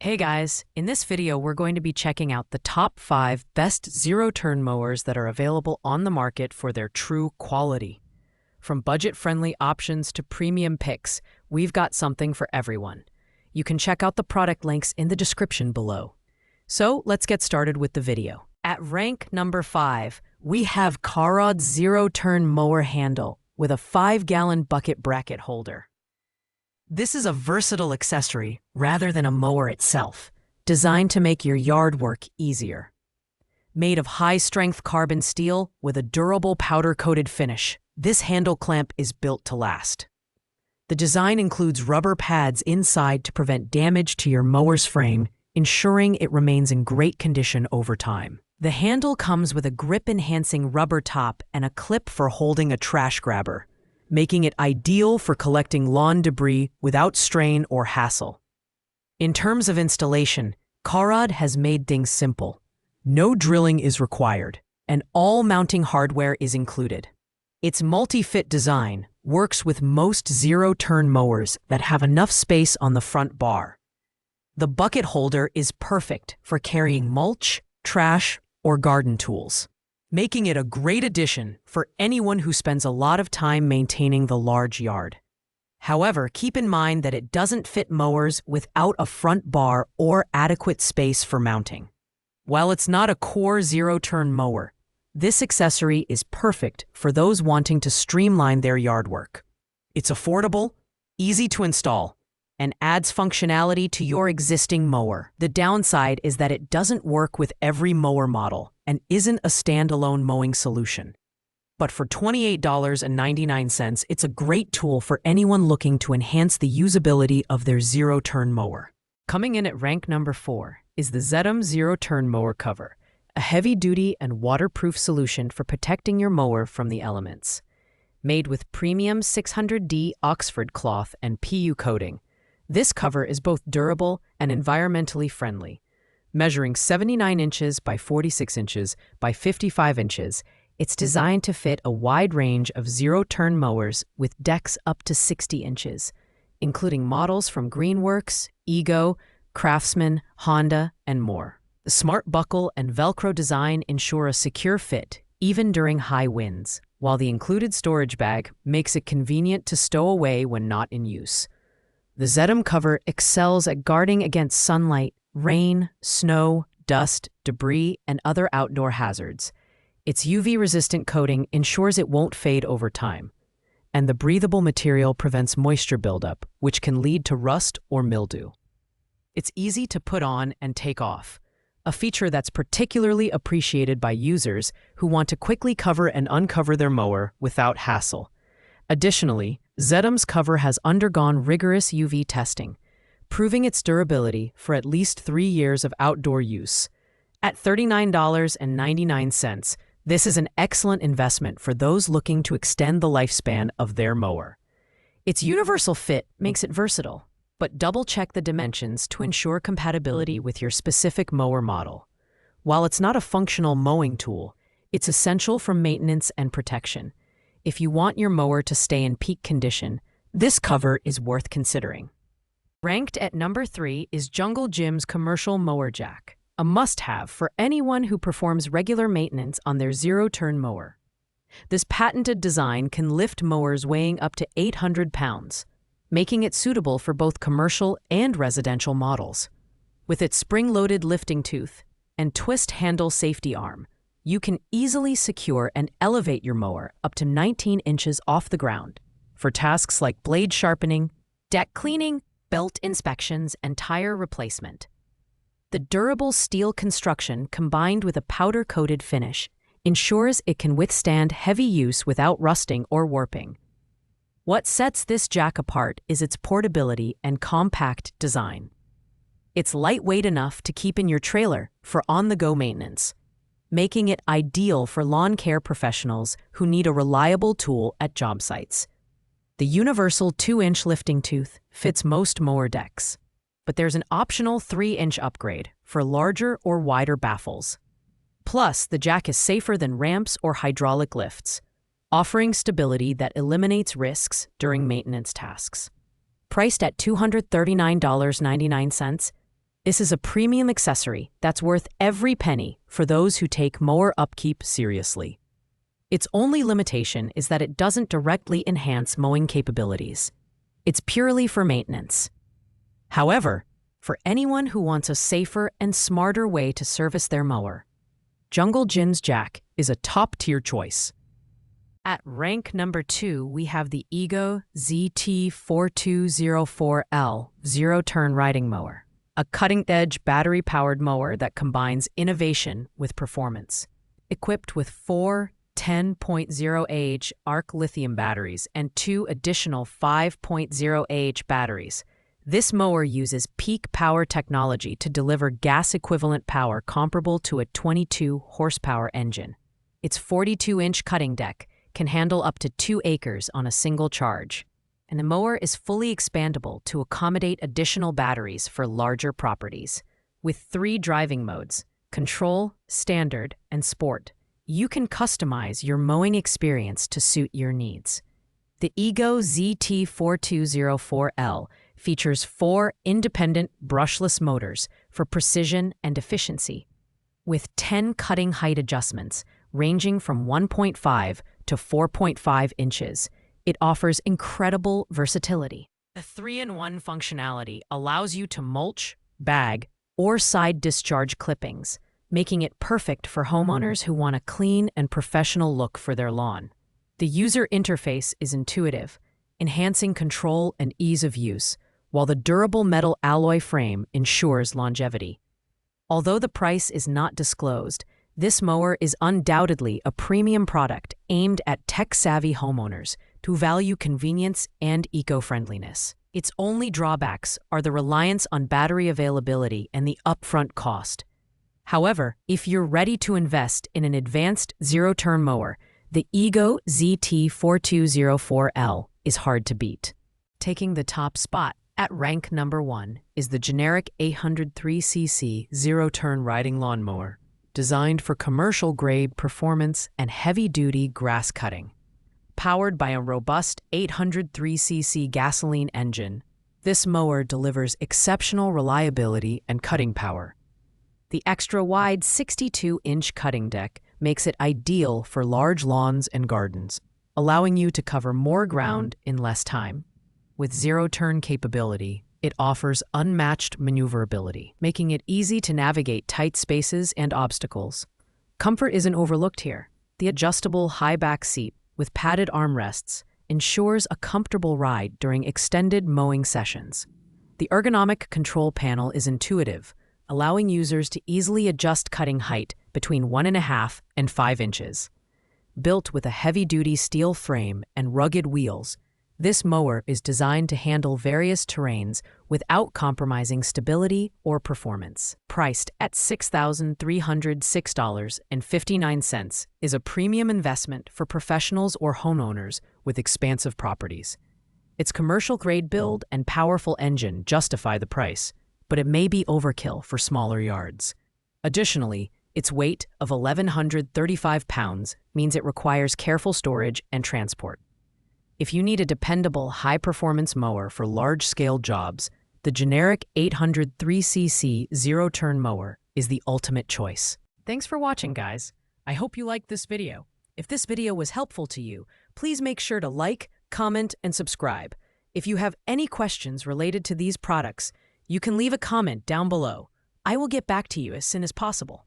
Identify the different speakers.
Speaker 1: Hey guys, in this video we're going to be checking out the top 5 best zero-turn mowers that are available on the market for their true quality. From budget-friendly options to premium picks, we've got something for everyone. You can check out the product links in the description below. So let's get started with the video. At rank number 5, we have Mower's zero-turn mower handle with a 5-gallon bucket bracket holder. This is a versatile accessory rather than a mower itself, designed to make your yard work easier. Made of high-strength carbon steel with a durable powder-coated finish, this handle clamp is built to last. The design includes rubber pads inside to prevent damage to your mower's frame, ensuring it remains in great condition over time. The handle comes with a grip-enhancing rubber top and a clip for holding a trash grabber, making it ideal for collecting lawn debris without strain or hassle. In terms of installation, Mower has made things simple. No drilling is required, and all mounting hardware is included. Its multi-fit design works with most zero-turn mowers that have enough space on the front bar. The bucket holder is perfect for carrying mulch, trash, or garden tools, making it a great addition for anyone who spends a lot of time maintaining the large yard. However, keep in mind that it doesn't fit mowers without a front bar or adequate space for mounting. While it's not a core zero-turn mower, this accessory is perfect for those wanting to streamline their yard work. It's affordable, easy to install, and adds functionality to your existing mower. The downside is that it doesn't work with every mower model and isn't a standalone mowing solution. But for $28.99, it's a great tool for anyone looking to enhance the usability of their zero-turn mower. Coming in at rank number 4 is the Zetum Zero-Turn Mower Cover, a heavy-duty and waterproof solution for protecting your mower from the elements. Made with premium 600D Oxford cloth and PU coating, this cover is both durable and environmentally friendly. Measuring 79 inches by 46 inches by 55 inches, it's designed to fit a wide range of zero-turn mowers with decks up to 60 inches, including models from Greenworks, Ego, Craftsman, Honda, and more. The smart buckle and Velcro design ensure a secure fit, even during high winds, while the included storage bag makes it convenient to stow away when not in use. The Zetum cover excels at guarding against sunlight, rain, snow, dust, debris, and other outdoor hazards. Its UV-resistant coating ensures it won't fade over time, and the breathable material prevents moisture buildup, which can lead to rust or mildew. It's easy to put on and take off, a feature that's particularly appreciated by users who want to quickly cover and uncover their mower without hassle. Additionally, Zetum's cover has undergone rigorous UV testing, proving its durability for at least 3 years of outdoor use. At $39.99, this is an excellent investment for those looking to extend the lifespan of their mower. Its universal fit makes it versatile, but double-check the dimensions to ensure compatibility with your specific mower model. While it's not a functional mowing tool, it's essential for maintenance and protection. If you want your mower to stay in peak condition, this cover is worth considering. Ranked at number 3 is Jungle Gym's Commercial Mower Jack, a must-have for anyone who performs regular maintenance on their zero-turn mower. This patented design can lift mowers weighing up to 800 pounds, making it suitable for both commercial and residential models. With its spring-loaded lifting tooth and twist handle safety arm, you can easily secure and elevate your mower up to 19 inches off the ground for tasks like blade sharpening, deck cleaning, belt inspections, and tire replacement. The durable steel construction combined with a powder-coated finish ensures it can withstand heavy use without rusting or warping. What sets this jack apart is its portability and compact design. It's lightweight enough to keep in your trailer for on-the-go maintenance, making it ideal for lawn care professionals who need a reliable tool at job sites. The universal 2-inch lifting tooth fits most mower decks, but there's an optional 3-inch upgrade for larger or wider baffles. Plus, the jack is safer than ramps or hydraulic lifts, offering stability that eliminates risks during maintenance tasks. Priced at $239.99, This is a premium accessory that's worth every penny for those who take mower upkeep seriously. Its only limitation is that it doesn't directly enhance mowing capabilities. It's purely for maintenance. However, for anyone who wants a safer and smarter way to service their mower, Jungle Jim's Jack is a top-tier choice. At rank number 2, we have the Ego ZT4204L zero-turn riding mower, a cutting-edge battery-powered mower that combines innovation with performance. Equipped with 4 10.0Ah ARC lithium batteries and 2 additional 5.0Ah batteries, this mower uses peak power technology to deliver gas-equivalent power comparable to a 22-horsepower engine. Its 42-inch cutting deck can handle up to 2 acres on a single charge, and the mower is fully expandable to accommodate additional batteries for larger properties. With 3 driving modes, Control, Standard, and Sport, you can customize your mowing experience to suit your needs. The Ego ZT4204L features 4 independent brushless motors for precision and efficiency, with 10 cutting height adjustments ranging from 1.5 to 4.5 inches. It offers incredible versatility. The 3-in-1 functionality allows you to mulch, bag, or side discharge clippings, making it perfect for homeowners who want a clean and professional look for their lawn. The user interface is intuitive, enhancing control and ease of use, while the durable metal alloy frame ensures longevity. Although the price is not disclosed, this mower is undoubtedly a premium product aimed at tech-savvy homeowners who value convenience and eco-friendliness. Its only drawbacks are the reliance on battery availability and the upfront cost. However, if you're ready to invest in an advanced zero-turn mower, the Ego ZT4204L is hard to beat. Taking the top spot at rank number 1 is the generic 803cc zero-turn riding lawnmower, designed for commercial-grade performance and heavy-duty grass cutting. Powered by a robust 803cc gasoline engine, this mower delivers exceptional reliability and cutting power. The extra-wide 62-inch cutting deck makes it ideal for large lawns and gardens, allowing you to cover more ground in less time. With zero-turn capability, it offers unmatched maneuverability, making it easy to navigate tight spaces and obstacles. Comfort isn't overlooked here. The adjustable high-back seat with padded armrests ensures a comfortable ride during extended mowing sessions. The ergonomic control panel is intuitive, allowing users to easily adjust cutting height between 1.5 and 5 inches. Built with a heavy-duty steel frame and rugged wheels, this mower is designed to handle various terrains without compromising stability or performance. Priced at $6,306.59, is a premium investment for professionals or homeowners with expansive properties. Its commercial-grade build and powerful engine justify the price, but it may be overkill for smaller yards. Additionally, its weight of 1,135 pounds means it requires careful storage and transport. If you need a dependable, high-performance mower for large-scale jobs, the generic 803cc zero-turn mower is the ultimate choice. Thanks for watching, guys. I hope you liked this video. If this video was helpful to you, please make sure to like, comment, and subscribe. If you have any questions related to these products, you can leave a comment down below. I will get back to you as soon as possible.